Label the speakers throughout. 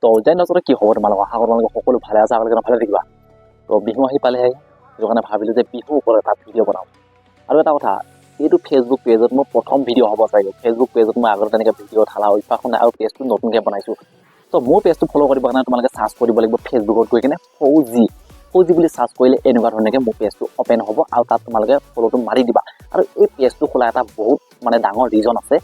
Speaker 1: তো যাই নজৰে কি হ'ব তোমালোকৰ, আশা কৰোঁ তোমালোকে সকলো ভালে আছে, আগলৈকে ভালে থাকিবা। তো বিহু আহি পালেহে, সেইটো কাৰণে ভাবিলোঁ যে বিহুৰ ওপৰত এটা ভিডিঅ' বনাওঁ। আৰু এটা কথা, এইটো ফেচবুক পেজত মোৰ প্ৰথম ভিডিঅ' হ'ব চাগে। ফেচবুক পেজত মই আগতে তেনেকৈ ভিডিঅ' ঢালা অভ্যাস নাই, আৰু পেজটো নতুনকৈ বনাইছোঁ। তো মোৰ পেজটো ফ'ল' কৰিবৰ কাৰণে তোমালোকে চাৰ্চ কৰিব লাগিব ফেচবুকত গৈ কিনে ফৌজি বুলি চাৰ্চ কৰিলে এনেকুৱা ধৰণেকৈ মোৰ পেজটো অ'পেন হ'ব, আৰু তাত তোমালোকে ফ'ল'টো মাৰি দিবা। আৰু এই পেজটো খোলা এটা বহুত মানে ডাঙৰ ৰিজন আছে।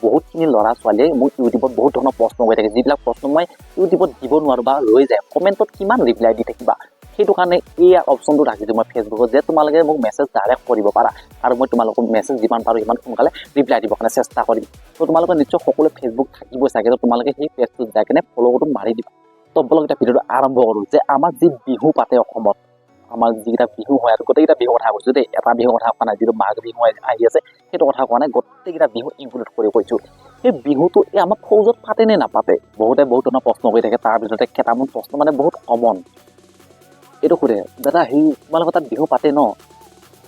Speaker 1: বহুতখিনি ল'ৰা ছোৱালীয়ে মোক ইউটিউবত বহুত ধৰণৰ প্ৰশ্ন কৰি থাকে, যিবিলাক প্ৰশ্ন মই ইউটিউবত দিব নোৱাৰোঁ বা ৰৈ যায়, কমেণ্টত কিমান ৰিপ্লাই দি থাকিবা। সেইটো কাৰণে এই অপশ্যনটো ৰাখিছোঁ মই ফেচবুকত, যে তোমালোকে মোক মেছেজ ডাইৰেক্ট কৰিব পাৰা, আৰু মই তোমালোকক মেছেজ যিমান পাৰোঁ সিমান সোনকালে ৰিপ্লাই দিবৰ কাৰণে চেষ্টা কৰিম। তো তোমালোকে নিশ্চয় সকলো ফেচবুক থাকিবই চাগে, তো তোমালোকে সেই পেজটোত যাই কিনে ফ'ল'টো মাৰি দিবা। তো বলক এতিয়া ভিডিঅ'টো আৰম্ভ কৰোঁ। যে আমাৰ যি বিহু পাতে অসমত, আমাৰ যিকেইটা বিহু হয়, আৰু গোটেইকেইটা বিহুৰ কথা কৈছোঁ দেই, এটা বিহুৰ কথা কোৱা নাই, যিটো মাঘ বিহু আহি আছে সেইটো কথা কোৱা নাই, গোটেইকেইটা বিহু ইনক্লুড কৰি কৈছোঁ। সেই বিহুটো এই আমাৰ ফৌজত পাতে নে নাপাতে? বহুতে বহুত ধৰণৰ প্ৰশ্ন কৰি থাকে, তাৰ ভিতৰতে কেইটামান প্ৰশ্ন মানে বহুত কমন। এইটো সোধে, দাদা হেৰি তোমালোকৰ তাত বিহু পাতে ন?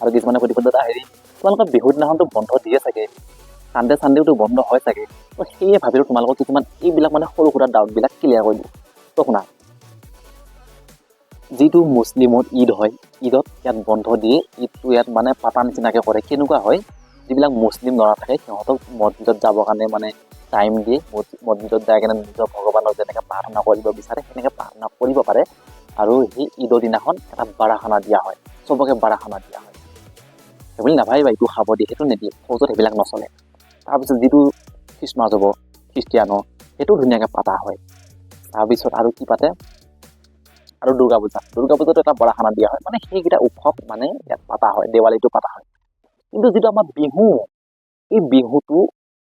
Speaker 1: আৰু কিছুমানে সুধিব, দাদা হেৰি তোমালোকৰ বিহুৰ দিনাখনতো বন্ধ দিয়ে চাগে, চানডেটো বন্ধ হয় চাগে। তো সেয়ে ভাবিলোঁ তোমালোকৰ কিছুমান এইবিলাক মানে সৰু সুৰা ডাউটবিলাক ক্লিয়াৰ কৰি দিওঁ। তো শুনা, যিটো মুছলিমৰ ঈদ হয়, ঈদত ইয়াত বন্ধ দিয়ে, ঈদটো ইয়াত মানে পাতা নিচিনাকৈ কৰে। কেনেকুৱা হয়, যিবিলাক মুছলিম ল'ৰা থাকে সিহঁতক মছজিদত যাবৰ কাৰণে মানে টাইম দিয়ে, মছজিদত যাই কিনে নিজৰ ভগৱানক যেনেকৈ প্ৰাৰ্থনা কৰিব বিচাৰে সেনেকৈ প্ৰাৰ্থনা কৰিব পাৰে। আৰু সেই ঈদৰ দিনাখন এটা বাৰাখানা দিয়া হয়, চবকে বাৰাখানা দিয়া হয়। সেইবুলি নাভাবিবা এইটো খাব দিয়ে, সেইটো নিদিয়ে, ফৌজত সেইবিলাক নচলে। তাৰপিছত যিটো খ্ৰীষ্টমাছ হ'ব খ্ৰীষ্টিয়ানৰ, সেইটো ধুনীয়াকৈ পাতা হয়। তাৰপিছত আৰু কি পাতে, আৰু দুৰ্গা পূজাতো এটা বাৰাখানা দিয়া হয়। মানে সেইকেইটা উৎসৱ মানে ইয়াত পাতা হয়, দেৱালীটো পাতা হয়। কিন্তু যিটো আমাৰ বিহু, এই বিহুটো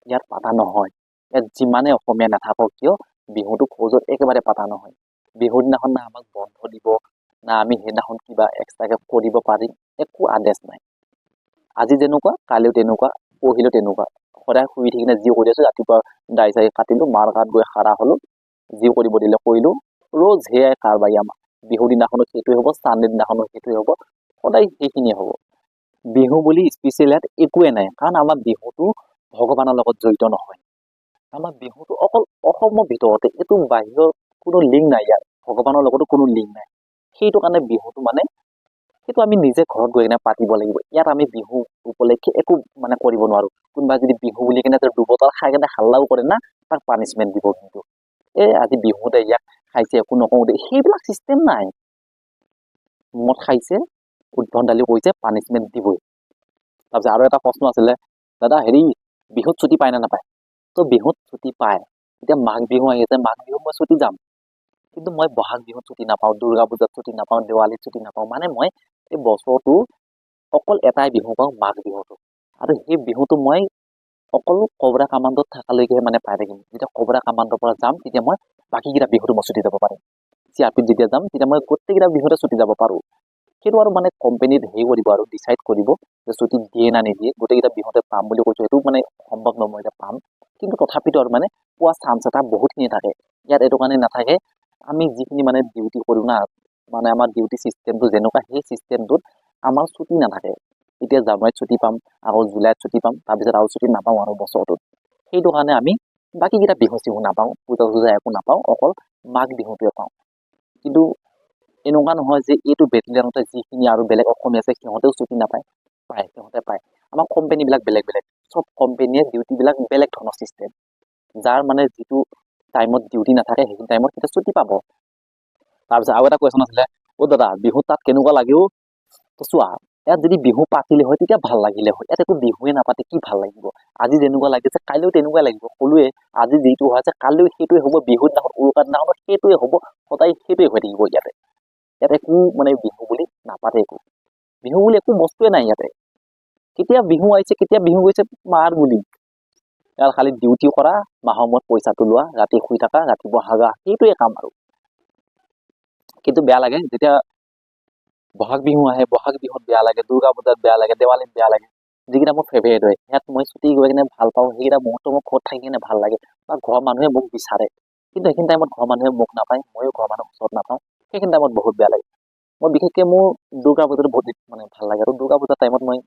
Speaker 1: ইয়াত পাতা নহয়। ইয়াত যিমানে অসমীয়া নাথাকক কিয়, বিহুটো ফৌজত একেবাৰে পাতা নহয়। বিহুৰ দিনাখন না আমাক বন্ধ দিব, না আমি সেইদিনাখন কিবা এক্সট্ৰাকৈ কৰিব পাৰিম, একো আদেশ নাই। আজি যেনেকুৱা কালিও তেনেকুৱা, পৰহিলেও তেনেকুৱা। সদায় শুই উঠি কিনে যি কৰি আছোঁ, ৰাতিপুৱা দাড়ি চাৰি কাটিলোঁ, মাৰ গাত গৈ খাৰা হ'লোঁ, যি কৰিব দিলে কৰিলোঁ, ৰ'জ সেয়াই কাৰবাৰী আমাৰ। বিহুৰ দিনাখনো সেইটোৱে হ'ব, চানডে দিনাখনো সেইটোৱে হ'ব, সদায় সেইখিনিয়ে হ'ব। বিহু বুলি স্পেচিয়েল ইয়াত একোৱে নাই, কাৰণ আমাৰ বিহুটো ভগৱানৰ লগত জড়িত নহয়। আমাৰ বিহুটো অকল অসমৰ ভিতৰতে, এইটো বাহিৰৰ কোনো লিংক নাই ইয়াত, ভগৱানৰ লগতো কোনো লিংক নাই। সেইটো কাৰণে বিহুটো মানে সেইটো আমি নিজে ঘৰত গৈ কিনে পাতিব লাগিব। ইয়াত আমি বিহু উপলক্ষে একো মানে কৰিব নোৱাৰোঁ। কোনোবা যদি বিহু বুলি কিনে দুবটল খাই কিনে হাল্লাও কৰে না, তাক পানিচমেণ্ট দিব। কিন্তু আজি বিহুতে ইয়াক খাইছে একো নকওঁ দেই, সেইবিলাক চিষ্টেম নাই। মদ খাইছে, উদ্ভণ্ডালি কৰিছে, পানিচমেণ্ট দিবই। তাৰপিছত আৰু এটা প্ৰশ্ন আছিলে, দাদা হেৰি বিহুত ছুটি পায় নে নাপায়? তো বিহুত ছুটি পায়। এতিয়া মাঘ বিহু আহি আছে, মাঘ বিহুত মই ছুটি যাম, কিন্তু মই বহাগ বিহুত ছুটি নাপাওঁ, দুৰ্গা পূজাত ছুটি নাপাওঁ, দেৱালীত ছুটি নাপাওঁ। মানে মই এই বছৰটো অকল এটাই বিহু পাওঁ, মাঘ বিহুটো। আৰু সেই বিহুটো মই অকল কবৰা কামাণ্ডত থকালৈকে মানে পাই থাকিম। যেতিয়া কবৰা কামাণ্ডৰ পৰা যাম, তেতিয়া মই বাকীকেইটা বিহুটো মই ছুটি যাব পাৰিম। চিআৰপিত যেতিয়া যাম, তেতিয়া মই গোটেইকেইটা বিহুতে ছুটি যাব পাৰোঁ। সেইটো আৰু মানে কোম্পানীত হেৰি কৰিব আৰু ডিচাইড কৰিব যে ছুটি দিয়ে না নিদিয়ে। গোটেইকেইটা বিহুতে পাম বুলি কৈছোঁ, সেইটো মানে সম্ভৱ নহয় মই এতিয়া পাম, কিন্তু তথাপিতো আৰু মানে পোৱা চান্স এটা বহুতখিনি থাকে। ইয়াত এইটো কাৰণে নাথাকে, আমি যিখিনি মানে ডিউটি কৰোঁ না, মানে আমাৰ ডিউটি চিষ্টেমটো যেনেকুৱা, সেই চিষ্টেমটোত আমাৰ ছুটি নাথাকে। এতিয়া জানুৱাৰীত ছুটি পাম, আকৌ জুলাইত ছুটি পাম, তাৰপিছত আৰু ছুটি নাপাওঁ আৰু বছৰটোত। সেইটো কাৰণে আমি বাকীকেইটা বিহু চিহু নাপাওঁ, পূজা চূজা একো নাপাওঁ, অকল মাঘ বিহুটোৱে পাওঁ। কিন্তু এনেকুৱা নহয় যে এইটো বেটেলিয়ানতে যিখিনি আৰু বেলেগ অসমীয়া আছে সিহঁতেও ছুটি নাপায়, পায়, সিহঁতে পায়। আমাৰ কোম্পানীবিলাক বেলেগ বেলেগ, চব কোম্পানীয়ে ডিউটিবিলাক বেলেগ ধৰণৰ চিষ্টেম। যাৰ মানে যিটো টাইমত ডিউটি নাথাকে, সেইখিনি টাইমত সিহঁতে ছুটি পাব। তাৰপিছত আৰু এটা কুৱেশ্যন আছিলে, দাদা বিহু তাত কেনেকুৱা লাগেও? তো চোৱা, ইয়াত যদি বিহু পাতিলে হয় তেতিয়া ভাল লাগিলে হয়। ইয়াত একো বিহুৱে নাপাতে কি ভাল লাগিব? আজি যেনেকুৱা লাগিছে কাইলৈও তেনেকুৱাই লাগিব। ক'লোৱে, আজি যিটো হৈ আছে কালিও সেইটোৱে হ'ব, বিহুৰ দিনাখন উৰুকাৰ দিনাখন সেইটোৱে হ'ব, সদায় সেইটোৱে হৈ থাকিব ইয়াতে। ইয়াত একো মানে বিহু বুলি নাপাতে, একো বিহু বুলি একো বস্তুৱে নাই ইয়াতে। কেতিয়া বিহু আহিছে কেতিয়া বিহু গৈছে মাৰ বুলি। ইয়াত খালি ডিউটি কৰা, মাহৰ মূৰত পইচাটো লোৱা, ৰাতি শুই থাকা, ৰাতিপুৱা হাগা, সেইটোৱে কাম আৰু। কিন্তু বেয়া লাগে যেতিয়া বহাগ বিহু আহে, বহাগ বিহুত বেয়া লাগে, দুৰ্গা পূজাত বেয়া লাগে, দেৱালীত বেয়া লাগে। যিকেইটা মোৰ ফেভাৰিট হয়, ইয়াত মই ছুটি গৈ কিনে ভাল পাওঁ, সেইকেইটা মুহূৰ্ত মোৰ ঘৰত থাকি কিনে ভাল লাগে, বা ঘৰৰ মানুহে মোক বিচাৰে। কিন্তু সেইখিনি টাইমত ঘৰৰ মানুহে মোক নাপায়, ময়ো ঘৰৰ মানুহক ওচৰত নাপাওঁ, সেইখিনি টাইমত বহুত বেয়া লাগে। মই বিশেষকৈ মোৰ দুৰ্গা পূজাটো বহুত মানে ভাল লাগে, আৰু দুৰ্গা পূজাৰ টাইমত মই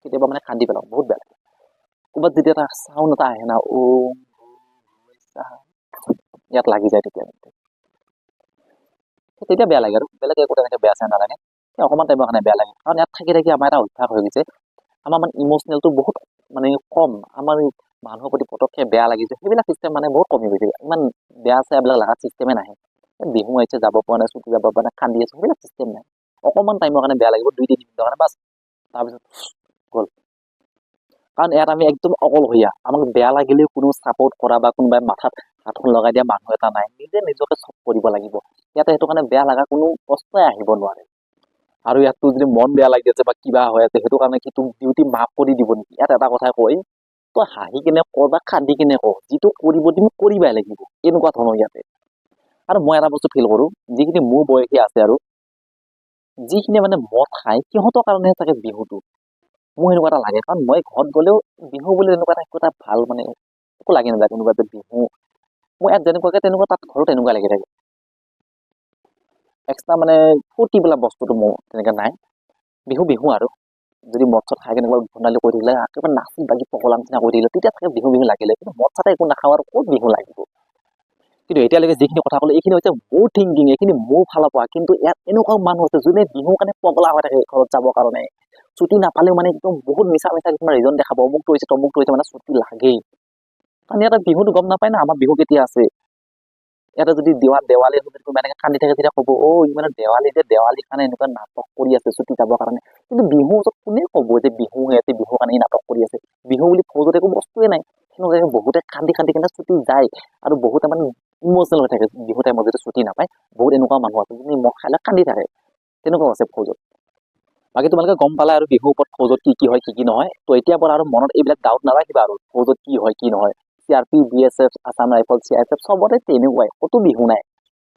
Speaker 1: কেতিয়াবা মানে কান্দি পেলাওঁ, বহুত বেয়া লাগে। ক'ৰবাত যেতিয়া এটা চাউণ্ড এটা আহে না, ইয়াত লাগি যায় তেতিয়া বেয়া লাগে আৰু বেলেগ একো তেনেকে বেয়া চেয়া নালাগে অকণমান টাইমৰ কাৰণে বেয়া লাগে কাৰণ ইয়াত থাকি থাকি আমাৰ এটা অভ্যাস হৈ গৈছে আমাৰ মানে ইম'চনেলটো বহুত মানে কম আমাৰ মানুহৰ প্ৰতি পটককে বেয়া লাগিছে সেইবিলাক চিষ্টেম মানে বহুত কমি গৈছে ইমান বেয়া চেয়া এইবিলাক লগা চিষ্টেমে নাহে বিহু আহিছে যাব পৰা নাই ছুটি যাব পৰা নাই কান্দি আছে সেইবিলাক চিষ্টেম নাই অকণমান টাইমৰ কাৰণে বেয়া লাগিব 2-3 মিনিটৰ কাৰণে বাছ তাৰপিছত গ'ল কাৰণ ইয়াত আমি একদম অকলশৰীয়া আমাক বেয়া লাগিলেও কোনো ছাপৰ্ট কৰা বা কোনোবাই মাথাত হাতখন লগাই দিয়া মানুহ এটা নাই নিজে নিজকে চব কৰিব লাগিব ইয়াতে সেইটো কাৰণে বেয়া লগা কোনো প্ৰশ্নই আহিব নোৱাৰে আৰু ইয়াত তোৰ যদি মন বেয়া লাগি আছে বা কিবা হৈ আছে সেইটো কাৰণে কি তোক ডিউটি মাফ কৰি দিব নেকি ইয়াত এটা কথা কয় তই হাঁহি কিনে ক বা কান্দি কিনে ক যিটো কৰিব তুমি কৰিবাই লাগিব এনেকুৱা ধৰণৰ ইয়াতে আৰু মই এটা বস্তু ফিল কৰো যিখিনি মোৰ বয়সী আছে আৰু যিখিনি মানে মদ খায় সিহঁতৰ কাৰণেহে চাগে বিহুটো মোৰ এনেকুৱা এটা লাগে কাৰণ মই ঘৰত গ'লেও বিহু বুলি এনেকুৱা এটা ভাল মানে একো লাগি নাযায় কোনোবা যে বিহু মই ইয়াত যেনেকুৱাকে তেনেকুৱা তাত ঘৰত তেনেকুৱা লাগি থাকে এক্সট্ৰা মানে ফূৰ্তি বোলা বস্তুটো মোৰ তেনেকে নাই বিহু আৰু যদি মদ চদ খাই কেনেকুৱা ভণ্ডালি কৰি থাকিলে একেবাৰে নাচি বাগি পগলা নিচিনা কৰি থাকিলে তেতিয়া চাগে বিহু লাগিলে কিন্তু মদ চাতে একো নাখাওঁ আৰু ক'ত বিহু লাগিব কিন্তু এতিয়ালৈকে যিখিনি কথা ক'লে এইখিনি হৈছে মোৰ থিংকিং এইখিনি মোৰ ফালৰ পৰা কিন্তু ইয়াত এনেকুৱাও মানুহ আছে যোনে বিহুৰ কাৰণে পগলা হৈ থাকে ঘৰত যাবৰ কাৰণে ছুটি নাপালেও মানে একদম বহুত মিছা কিছুমান ৰিজন দেখাব অমুকটো হৈছে তমুকটো হৈছে মানে ছুটি লাগেই কাৰণ ইয়াতে বিহুটো গম নাপায় না আমাৰ বিহু কেতিয়া আছে ইয়াতে যদি দেৱালী কোনোবা এনেকে কান্দি থাকে তেতিয়া ক'ব মানে দেৱালীৰ কাৰণে এনেকুৱা নাটক কৰি আছে ছুটি যাবৰ কাৰণে কিন্তু বিহু ওচৰত কোনে ক'ব যে বিহু ইয়াতে বিহুৰ কাৰণে নাটক কৰি আছে বিহু বুলি ফৌজত একো বস্তুৱে নাই সেনেকুৱাকে বহুতে কান্দি কিনে ছুটি যায় আৰু বহুতে মানে ইম'চনেল হৈ থাকে বিহু টাইমত যদি ছুটি নাপায় বহুত এনেকুৱা মানুহ আছে যোনে মদ খাই কান্দি থাকে তেনেকুৱাও আছে ফৌজত বাকী তোমালোকে গম পালা আৰু বিহুৰ ওপৰত ফৌজত কি হয় কি নহয় তো এতিয়াৰ পৰা আৰু মনত এইবিলাক ডাউট নাৰাখিবা আৰু ফৌজত কি হয় কি নহয় CRP BSF Assam rifle CISF চবতে তেনেকুৱাই ক'তো বিহু নাই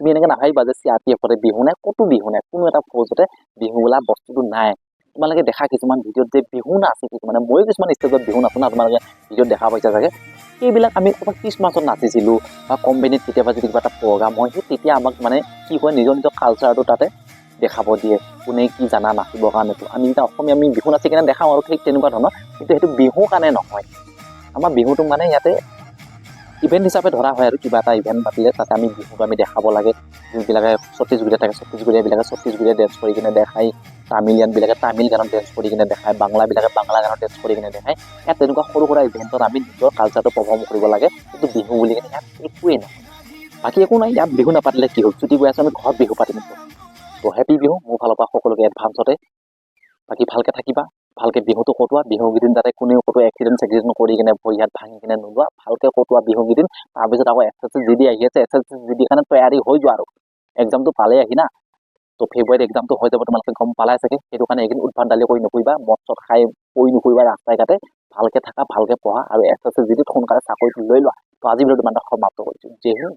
Speaker 1: তুমি এনেকে নাভাবিবা যে CRPFতে বিহু নাই ক'তো বিহু নাই কোনো এটা ফৌজতে বিহু বোলা বস্তুটো নাই তোমালোকে দেখা কিছুমান ভিডিঅ'ত যে বিহু নাচে কিছুমানে ময়ো কিছুমান ষ্টেজত বিহু নাচো না তোমালোকে ভিডিঅ'ত দেখা পাইছা চাগে সেইবিলাক আমি ক'ৰবাত খ্ৰীষ্টমাছত নাচিছিলোঁ বা কোম্পানীত কেতিয়াবা যদি কিবা এটা প্ৰগ্ৰাম হয় সেই তেতিয়া আমাক মানে কি হয় নিজৰ কালচাৰটো তাতে দেখাব দিয়ে কোনে কি জানা নাচিবৰ কাৰণেতো আমি এতিয়া অসমীয়া আমি বিহু নাচি কিনে দেখাওঁ আৰু ঠিক তেনেকুৱা ধৰণৰ কিন্তু সেইটো বিহুৰ কাৰণে নহয় আমাৰ বিহুটো মানে ইয়াতে ইভেণ্ট হিচাপে ধৰা হয় আৰু কিবা এটা ইভেণ্ট পাতিলে তাতে আমি বিহুটো আমি দেখাব লাগে যোনবিলাকে ছত্তীশগড়ীয়া থাকে ছত্তীশগড়ীয়াবিলাকে ছত্তীশগড়ীয়া ডেন্স কৰি কিনে দেখায় তামিলিয়ানবিলাকে তামিল গানত ডেন্স কৰি কিনে দেখায় বাংলাবিলাকে বাংলা গানত ডেন্স কৰি কিনে দেখায় ইয়াত তেনেকুৱা সৰু সুৰা ইভেণ্টত আমি নিজৰ কালচাৰটো পাৰফৰ্ম কৰিব লাগে কিন্তু বিহু বুলি কিনে ইয়াত একোৱেই নহয় বাকী একো নাই ইয়াত বিহু নাপাতিলে কি হ'ল ছুটি গৈ আছোঁ আমি ঘৰত বিহু পাতিম তো হেপী বিহু মোৰ ফালৰ পৰা সকলোকে এডভান্সতে বাকী ভালকে থাকিবা ভালকে বিহুটো কটোৱা বিহুকেইদিন যাতে কোনেও ক'তো এক্সিডেণ্ট কৰি কিনে ভৰি হাত ভাঙি কিনে নোলোৱা ভালকে কটোৱা বিহুকেইদিন তাৰপিছত আকৌ SSC GD আহি আছে SSC GD কাৰণে তৈয়াৰী হৈ যোৱা আৰু এক্সামটো পালেই আহি না তো ফেব্ৰুৱাৰীত এক্সামটো হৈ যাব তোমালোকে গম পালাই চাগে সেইটো কাৰণে এইকেইদিন উৎপাতদালি কৰি নকৰিবা মদ চদ খাই পৰি নকৰিবা ৰাস্তাই ঘাটে ভালকে থাকা ভালকে পঢ়া আৰু SSC GDত সোনকালে চাকৰিটো লৈ লোৱা তো আজি ভিডিঅ'টো ইমানতে সমাপ্ত কৰিছোঁ জয় হিন্দ